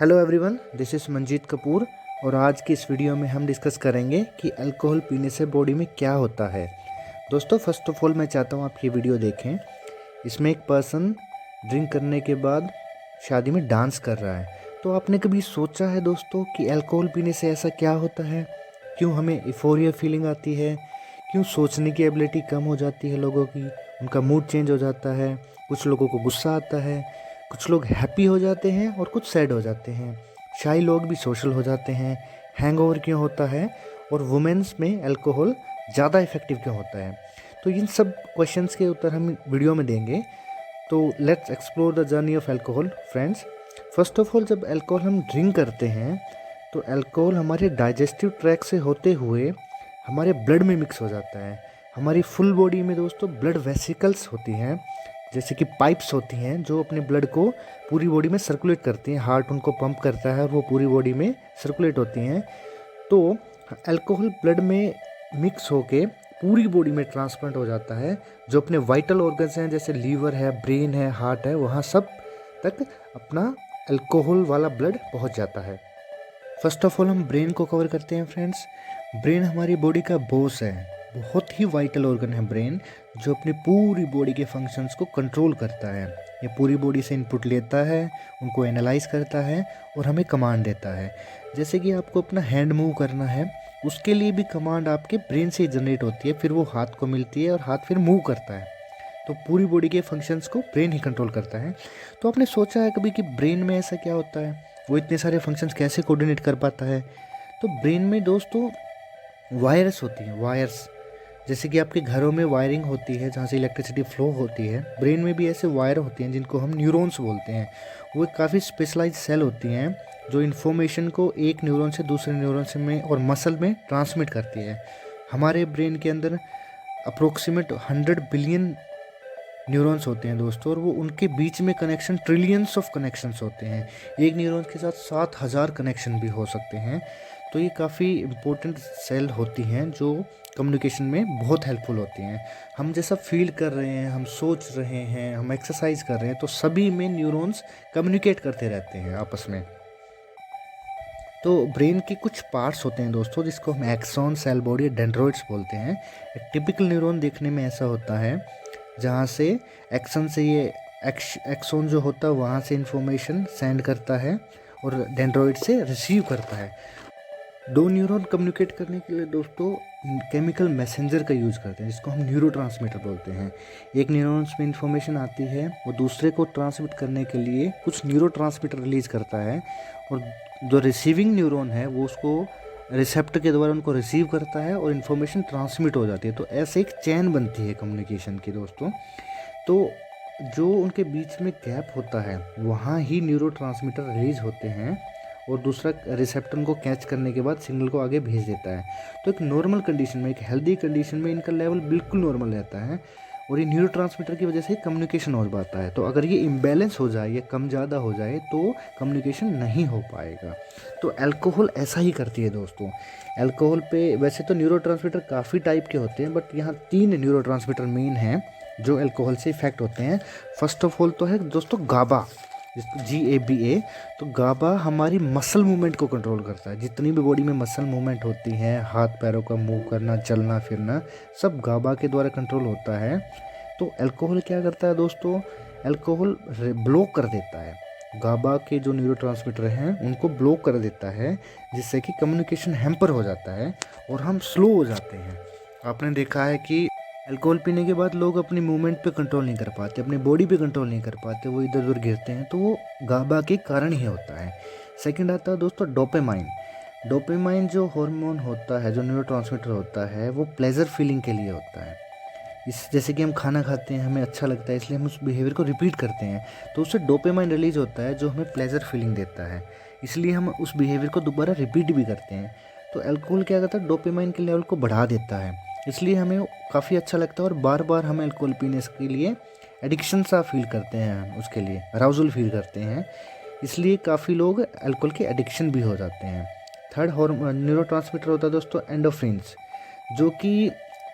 Hello everyone, this is Manjeet Kapoor और आज की इस वीडियो में हम डिस्कस करेंगे कि अल्कोहल पीने से बॉडी में क्या होता है। दोस्तों, फर्स्ट ऑफ ऑल मैं चाहता हूँ आप ये वीडियो देखें। इसमें एक पर्सन ड्रिंक करने के बाद शादी में डांस कर रहा है। तो आपने कभी सोचा है दोस्तों कि अल्कोहल पीने से ऐसा क्या होता है? क्यों हमें इफोरिया फीलिंग आती है? क्यों सोचने की एबिलिटी कम हो जाती है लोगों की? उनका मूड चेंज हो जाता है, कुछ लोगों को गुस्सा आता है, कुछ लोग हैप्पी हो जाते हैं और कुछ सैड हो जाते हैं। शाई लोग भी सोशल हो जाते हैं। हैंगओवर क्यों होता है? और वुमेन्स में अल्कोहल ज़्यादा इफ़ेक्टिव क्यों होता है? तो इन सब क्वेश्चंस के उत्तर हम वीडियो में देंगे। तो let's explore the journey of alcohol friends. First of all, जब अल्कोहल हम ड्रिंक करते हैं तो अल्कोहल हमारे डाइजेस्टिव ट्रैक से होते हुए हमारे ब्लड में मिक्स हो जाता है। हमारी फुल बॉडी में दोस्तों ब्लड वेसिकल्स होती हैं, जैसे कि पाइप्स होती हैं जो अपने ब्लड को पूरी बॉडी में सर्कुलेट करती हैं। हार्ट उनको पंप करता है और वो पूरी बॉडी में सर्कुलेट होती हैं। तो अल्कोहल ब्लड में मिक्स होके पूरी बॉडी में ट्रांसप्लांट हो जाता है। जो अपने वाइटल ऑर्गन्स हैं जैसे लीवर है, ब्रेन है, हार्ट है, वहाँ सब तक अपना अल्कोहल वाला ब्लड पहुँच जाता है। फर्स्ट ऑफ ऑल हम ब्रेन को कवर करते हैं फ्रेंड्स। ब्रेन हमारी बॉडी का बॉस है, बहुत ही वाइटल ऑर्गन है ब्रेन, जो अपनी पूरी बॉडी के फंक्शंस को कंट्रोल करता है। ये पूरी बॉडी से इनपुट लेता है, उनको एनालाइज करता है और हमें कमांड देता है। जैसे कि आपको अपना हैंड मूव करना है, उसके लिए भी कमांड आपके ब्रेन से ही जनरेट होती है, फिर वो हाथ को मिलती है और हाथ फिर मूव करता है। तो पूरी बॉडी के फंक्शंस को ब्रेन ही कंट्रोल करता है। तो आपने सोचा है कभी कि ब्रेन में ऐसा क्या होता है? वो इतने सारे फंक्शंस कैसे कोऑर्डिनेट कर पाता है? तो ब्रेन में दोस्तों वायर्स होती हैं, वायर्स। जैसे कि आपके घरों में वायरिंग होती है जहाँ से इलेक्ट्रिसिटी फ्लो होती है, ब्रेन में भी ऐसे वायर होती हैं जिनको हम न्यूरॉन्स बोलते हैं। वो काफ़ी स्पेशलाइज सेल होती हैं जो इन्फॉर्मेशन को एक न्यूरॉन से दूसरे न्यूरॉन से में और मसल में ट्रांसमिट करती है। हमारे ब्रेन के अंदर अप्रोक्सीमेट 100 बिलियन न्यूरॉन्स होते हैं दोस्तों, और वो उनके बीच में कनेक्शन ट्रिलियंस ऑफ कनेक्शंस होते हैं। एक न्यूरॉन के साथ 7,000 कनेक्शन भी हो सकते हैं। तो ये काफ़ी इम्पोर्टेंट सेल होती हैं जो कम्युनिकेशन में बहुत हेल्पफुल होती हैं। हम जैसा फील कर रहे हैं, हम सोच रहे हैं, हम एक्सरसाइज कर रहे हैं, तो सभी में न्यूरॉन्स कम्युनिकेट करते रहते हैं आपस में। तो ब्रेन के कुछ पार्ट्स होते हैं दोस्तों जिसको हम एक्सॉन, सेल बॉडी, डेंड्रोइड्स बोलते हैं। एक टिपिकल न्यूरॉन देखने में ऐसा होता है जहाँ से एक्सन से ये एक्सोन जो होता है वहाँ से इंफॉर्मेशन सेंड करता है और डेंड्रोइड से रिसीव करता है। दो न्यूरॉन कम्युनिकेट करने के लिए दोस्तों केमिकल मैसेंजर का यूज़ करते हैं जिसको हम न्यूरोट्रांसमीटर बोलते हैं। एक न्यूरॉन्स में इंफॉर्मेशन आती है, वो दूसरे को ट्रांसमिट करने के लिए कुछ न्यूरोट्रांसमीटर रिलीज करता है, और जो रिसीविंग न्यूरॉन है वो उसको रिसेप्टर के द्वारा उनको रिसीव करता है और इन्फॉर्मेशन ट्रांसमिट हो जाती है। तो ऐसे एक चैन बनती है कम्युनिकेशन की दोस्तों। तो जो उनके बीच में गैप होता है वहाँ ही न्यूरोट्रांसमीटर रिलीज होते हैं और दूसरा रिसेप्टर उनको कैच करने के बाद सिग्नल को आगे भेज देता है। तो एक नॉर्मल कंडीशन में, एक हेल्दी कंडीशन में इनका लेवल बिल्कुल नॉर्मल रहता है और ये न्यूरोट्रांसमीटर की वजह से कम्युनिकेशन हो पाता है। तो अगर ये इम्बैलेंस हो जाए या कम ज़्यादा हो जाए तो कम्युनिकेशन नहीं हो पाएगा। तो अल्कोहल ऐसा ही करती है दोस्तों। अल्कोहल पे वैसे तो न्यूरोट्रांसमीटर काफ़ी टाइप के होते हैं, बट यहाँ 3 न्यूरोट्रांसमीटर मेन हैं जो अल्कोहल से इफेक्ट होते हैं। फर्स्ट ऑफ ऑल तो है दोस्तों गाबा, जिसको GABA। तो गाबा हमारी मसल मूवमेंट को कंट्रोल करता है। जितनी भी बॉडी में मसल मूवमेंट होती है, हाथ पैरों का मूव करना, चलना फिरना, सब गाबा के द्वारा कंट्रोल होता है। तो अल्कोहल क्या करता है दोस्तों? अल्कोहल ब्लॉक कर देता है, गाबा के जो न्यूरोट्रांसमीटर हैं उनको ब्लॉक कर देता है, जिससे कि कम्युनिकेशन हैम्पर हो जाता है और हम स्लो हो जाते हैं। आपने देखा है कि अल्कोहल पीने के बाद लोग अपनी मूवमेंट पे कंट्रोल नहीं कर पाते, अपनी बॉडी पे कंट्रोल नहीं कर पाते, वो इधर उधर गिरते हैं, तो वो गाबा के कारण ही होता है। सेकंड आता है दोस्तों डोपामाइन। डोपामाइन जो हार्मोन होता है, जो न्यूरोट्रांसमीटर होता है, वो प्लेजर फीलिंग के लिए होता है। इस जैसे कि हम खाना खाते हैं, हमें अच्छा लगता है, इसलिए हम उस बिहेवियर को रिपीट करते हैं, तो उससे डोपामाइन रिलीज होता है जो हमें प्लेजर फीलिंग देता है, इसलिए हम उस बिहेवियर को दोबारा रिपीट भी करते हैं। तो अल्कोहल क्या करता है? डोपामाइन के लेवल को बढ़ा देता है, इसलिए हमें काफ़ी अच्छा लगता है और बार बार हमें अल्कोहल पीने के लिए एडिक्शन सा फील करते हैं, उसके लिए अराउजल फील करते हैं, इसलिए काफ़ी लोग अल्कोहल के एडिक्शन भी हो जाते हैं। थर्ड न्यूरोट्रांसमीटर होता है दोस्तों एंडोफ्रिन्स, जो कि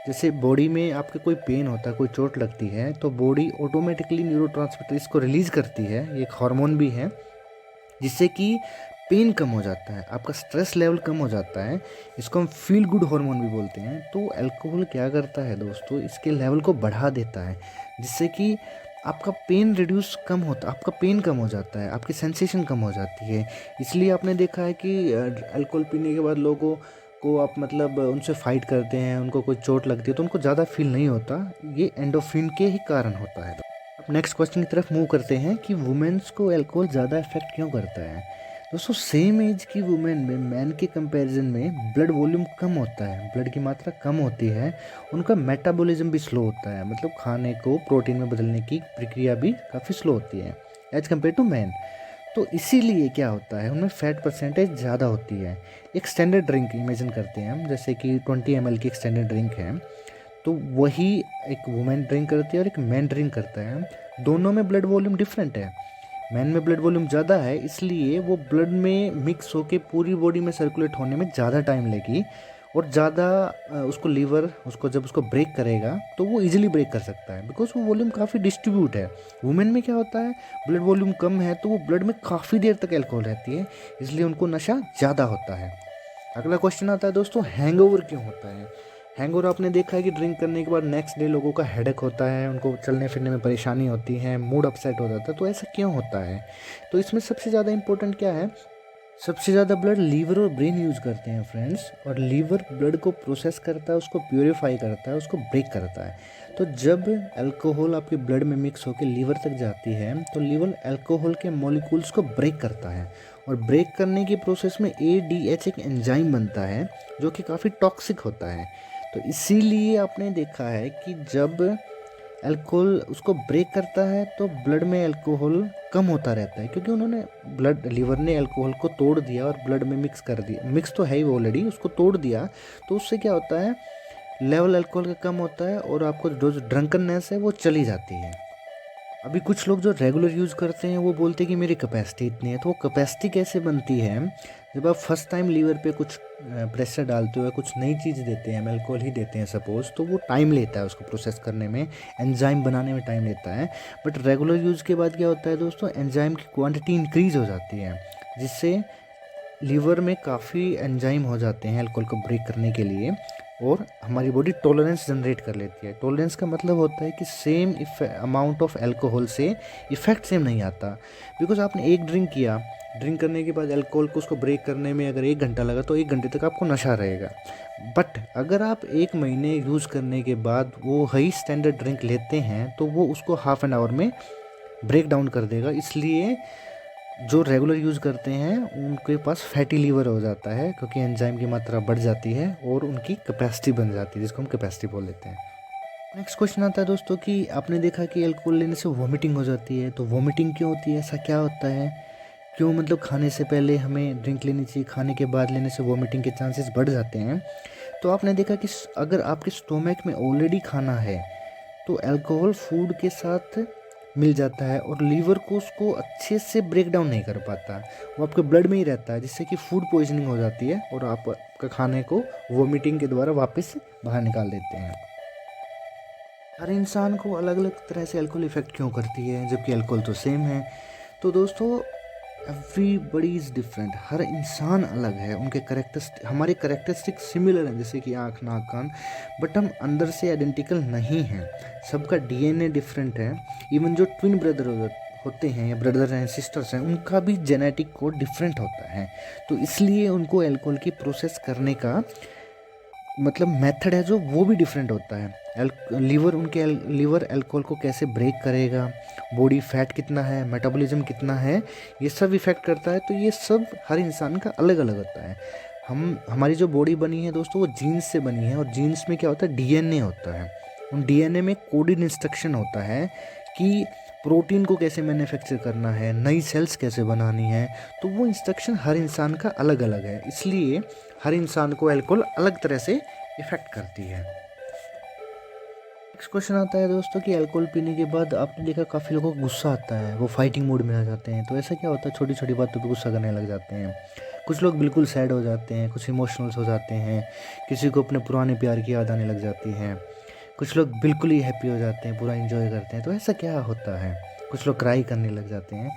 जैसे बॉडी में आपके कोई पेन होता है, कोई चोट लगती है, तो बॉडी ऑटोमेटिकली न्यूरोट्रांसमीटर इसको रिलीज़ करती है। ये एक हार्मोन भी है जिससे कि पेन कम हो जाता है, आपका स्ट्रेस लेवल कम हो जाता है। इसको हम फील गुड हार्मोन भी बोलते हैं। तो अल्कोहल क्या करता है दोस्तों, इसके लेवल को बढ़ा देता है, जिससे कि आपका पेन रिड्यूस कम होता, आपका पेन कम हो जाता है, आपकी सेंसेशन कम हो जाती है। इसलिए आपने देखा है कि अल्कोहल पीने के बाद लोगों को आप मतलब उनसे फाइट करते हैं, उनको कोई चोट लगती है तो उनको ज़्यादा फील नहीं होता, ये एंडोर्फिन के ही कारण होता है। अब नेक्स्ट क्वेश्चन की तरफ मूव करते हैं कि वुमेन्स को अल्कोहल ज़्यादा इफेक्ट क्यों करता है। दोस्तों सेम एज की वुमेन में मैन के कंपैरिजन में ब्लड वॉल्यूम कम होता है, ब्लड की मात्रा कम होती है, उनका मेटाबॉलिज्म भी स्लो होता है, मतलब खाने को प्रोटीन में बदलने की प्रक्रिया भी काफ़ी स्लो होती है एज कम्पेयर टू मैन। तो इसीलिए क्या होता है, उनमें फैट परसेंटेज ज़्यादा होती है। एक स्टैंडर्ड ड्रिंक इमेजिन करते हैं हम, जैसे कि 20 ml की एक स्टैंडर्ड ड्रिंक है, तो वही एक वुमेन ड्रिंक करती है और एक मैन ड्रिंक करता है। दोनों में ब्लड वॉल्यूम डिफरेंट है। मैन में ब्लड वॉल्यूम ज़्यादा है, इसलिए वो ब्लड में मिक्स होके पूरी बॉडी में सर्कुलेट होने में ज़्यादा टाइम लेगी और ज़्यादा उसको लीवर उसको जब उसको ब्रेक करेगा तो वो इजीली ब्रेक कर सकता है, बिकॉज वो वॉल्यूम काफ़ी डिस्ट्रीब्यूट है। वुमेन में क्या होता है, ब्लड वॉल्यूम कम है तो वो ब्लड में काफ़ी देर तक अल्कोहल रहती है, इसलिए उनको नशा ज़्यादा होता है। अगला क्वेश्चन आता है दोस्तों, हैंगओवर क्यों होता है। हैंगओवर आपने देखा है कि ड्रिंक करने के बाद नेक्स्ट डे लोगों का हेडेक होता है, उनको चलने फिरने में परेशानी होती है, मूड अपसेट हो जाता है। तो ऐसा क्यों होता है, तो इसमें सबसे ज़्यादा इंपॉर्टेंट क्या है, सबसे ज़्यादा ब्लड लीवर और ब्रेन यूज़ करते हैं फ्रेंड्स, और लीवर ब्लड को प्रोसेस करता है, उसको प्योरीफाई करता है, उसको ब्रेक करता है। तो जब अल्कोहल आपके ब्लड में मिक्स होकर लीवर तक जाती है तो लीवर अल्कोहल के मॉलिक्यूल्स को ब्रेक करता है, और ब्रेक करने की प्रोसेस में ADH एक एंजाइम बनता है जो कि काफ़ी टॉक्सिक होता है। तो इसीलिए आपने देखा है कि जब अल्कोहल उसको ब्रेक करता है तो ब्लड में अल्कोहल कम होता रहता है, क्योंकि उन्होंने ब्लड लीवर ने अल्कोहल को तोड़ दिया और ब्लड में मिक्स कर दिया, मिक्स तो है ही ऑलरेडी, उसको तोड़ दिया। तो उससे क्या होता है, लेवल अल्कोहल का कम होता है और आपको जो ड्रंकननेस है वो चली जाती है। अभी कुछ लोग जो रेगुलर यूज़ करते हैं वो बोलते हैं कि मेरी कैपेसिटी इतनी है, तो वो कैपेसिटी कैसे बनती है, जब आप फर्स्ट टाइम लीवर पे कुछ प्रेशर डालते हो, कुछ नई चीज़ देते हैं, अल्कोहल ही देते हैं सपोज़, तो वो टाइम लेता है उसको प्रोसेस करने में, एंजाइम बनाने में टाइम लेता है। बट रेगुलर यूज़ के बाद क्या होता है दोस्तों, एंजाइम की क्वांटिटी इंक्रीज़ हो जाती है, जिससे लीवर में काफ़ी एंजाइम हो जाते हैं अल्कोहल को ब्रेक करने के लिए, और हमारी बॉडी टॉलरेंस जनरेट कर लेती है। टॉलरेंस का मतलब होता है कि सेम अमाउंट ऑफ अल्कोहल से इफ़ेक्ट सेम नहीं आता, बिकॉज आपने एक ड्रिंक किया, ड्रिंक करने के बाद अल्कोहल को उसको ब्रेक करने में अगर 1 घंटा लगा तो 1 घंटे तक आपको नशा रहेगा। बट अगर आप 1 महीने यूज़ करने के बाद वो हाई स्टैंडर्ड ड्रिंक लेते हैं तो वो उसको हाफ एन आवर में ब्रेक डाउन कर देगा। इसलिए जो रेगुलर यूज़ करते हैं उनके पास फैटी लीवर हो जाता है, क्योंकि एंजाइम की मात्रा बढ़ जाती है और उनकी कैपेसिटी बन जाती है, जिसको हम कैपेसिटी बोल लेते हैं। नेक्स्ट क्वेश्चन आता है दोस्तों कि आपने देखा कि अल्कोहल लेने से वॉमिटिंग हो जाती है, तो वॉमिटिंग क्यों होती है, ऐसा क्या होता है, क्यों मतलब खाने से पहले हमें ड्रिंक लेनी चाहिए, खाने के बाद लेने से वॉमिटिंग के चांसेस बढ़ जाते हैं। तो आपने देखा कि अगर आपके स्टोमक में ऑलरेडी खाना है तो अल्कोहल फूड के साथ मिल जाता है और लीवर को उसको अच्छे से ब्रेक डाउन नहीं कर पाता, वो आपके ब्लड में ही रहता है, जिससे कि फूड पॉइजनिंग हो जाती है और आपका खाने को वोमिटिंग के द्वारा वापस बाहर निकाल देते हैं। हर इंसान को अलग अलग तरह से अल्कोहल इफ़ेक्ट क्यों करती है, जबकि अल्कोहल तो सेम है। तो दोस्तों एवरीबडी इज़ डिफरेंट, हर इंसान अलग है, उनके हमारे करेक्टरिस्टिक सिमिलर हैं, जैसे कि आँख नाक कान, बट हम अंदर से आइडेंटिकल नहीं हैं, सबका DNA डिफरेंट है। इवन जो ट्विन ब्रदर होते हैं या ब्रदर हैं सिस्टर्स हैं, उनका भी जेनेटिक कोड डिफरेंट होता है। तो इसलिए उनको अल्कोहल की प्रोसेस करने का मतलब मेथड है जो वो भी डिफरेंट होता है। लीवर अल्कोहल को कैसे ब्रेक करेगा, बॉडी फैट कितना है, मेटाबॉलिज्म कितना है, ये सब इफ़ेक्ट करता है। तो ये सब हर इंसान का अलग अलग होता है। हमारी जो बॉडी बनी है दोस्तों वो जीन्स से बनी है, और जीन्स में क्या होता है, DNA होता है। उन DNA में कोडेड इंस्ट्रक्शन होता है कि प्रोटीन को कैसे मैन्युफैक्चर करना है, नई सेल्स कैसे बनानी है। तो वो इंस्ट्रक्शन हर इंसान का अलग अलग है, इसलिए हर इंसान को अल्कोहल अलग तरह से इफ़ेक्ट करती है। नेक्स्ट क्वेश्चन आता है दोस्तों कि अल्कोहल पीने के बाद आपने देखा काफ़ी लोगों को गुस्सा आता है, वो फाइटिंग मूड में आ जाते हैं। तो ऐसा क्या होता है, छोटी छोटी बातों पे गुस्सा करने लग जाते हैं। कुछ लोग बिल्कुल सैड हो जाते हैं, कुछ इमोशनल्स हो जाते हैं, किसी को अपने पुराने प्यार की याद आने लग जाती है, कुछ लोग बिल्कुल ही हैप्पी हो जाते हैं, पूरा इंजॉय करते हैं। तो ऐसा क्या होता है, कुछ लोग क्राई करने लग जाते हैं।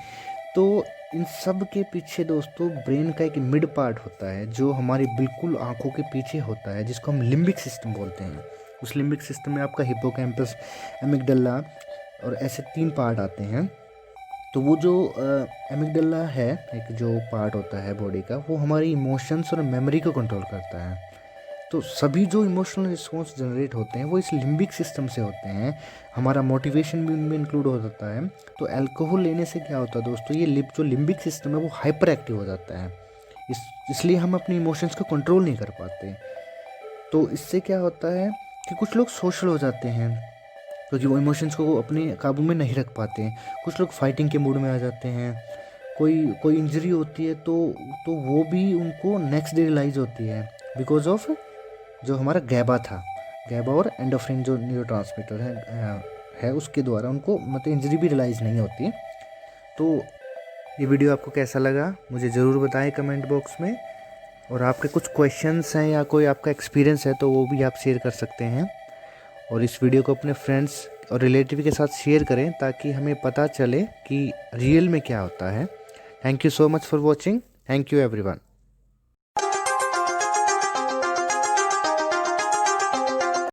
तो इन सब के पीछे दोस्तों ब्रेन का एक मिड पार्ट होता है जो हमारी बिल्कुल आंखों के पीछे होता है, जिसको हम लिम्बिक सिस्टम बोलते हैं। उस लिम्बिक सिस्टम में आपका हिप्पोकैम्पस, एमिगडाला और ऐसे 3 पार्ट आते हैं। तो वो जो एमिगडाला है, एक जो पार्ट होता है बॉडी का, वो हमारी इमोशंस और मेमोरी को कंट्रोल करता है। तो सभी जो इमोशनल रिस्पॉन्स जनरेट होते हैं वो इस लिम्बिक सिस्टम से होते हैं। हमारा मोटिवेशन भी उनमें इंक्लूड हो जाता है। तो अल्कोहल लेने से क्या होता है दोस्तों, ये जो लिम्बिक सिस्टम है वो हाइपर एक्टिव हो जाता है। इसलिए हम अपनी इमोशंस को कंट्रोल नहीं कर पाते। तो इससे क्या होता है कि कुछ लोग सोशल हो जाते हैं क्योंकि वो इमोशंस को अपने काबू में नहीं रख पाते हैं। कुछ लोग फाइटिंग के मूड में आ जाते हैं। कोई इंजरी होती है तो वो भी उनको नेक्स्ट डे रियलाइज होती है बिकॉज ऑफ जो हमारा गैबा था, गैबा और एंडोफ्रिन जो न्यूरोट्रांसमीटर है उसके द्वारा उनको मतलब इंजरी भी रियलाइज़ नहीं होती। तो ये वीडियो आपको कैसा लगा मुझे ज़रूर बताएं कमेंट बॉक्स में। और आपके कुछ क्वेश्चंस हैं या कोई आपका एक्सपीरियंस है तो वो भी आप शेयर कर सकते हैं। और इस वीडियो को अपने फ्रेंड्स और रिलेटिव के साथ शेयर करें ताकि हमें पता चले कि रियल में क्या होता है। Thank you so much for watching. Thank you everyone.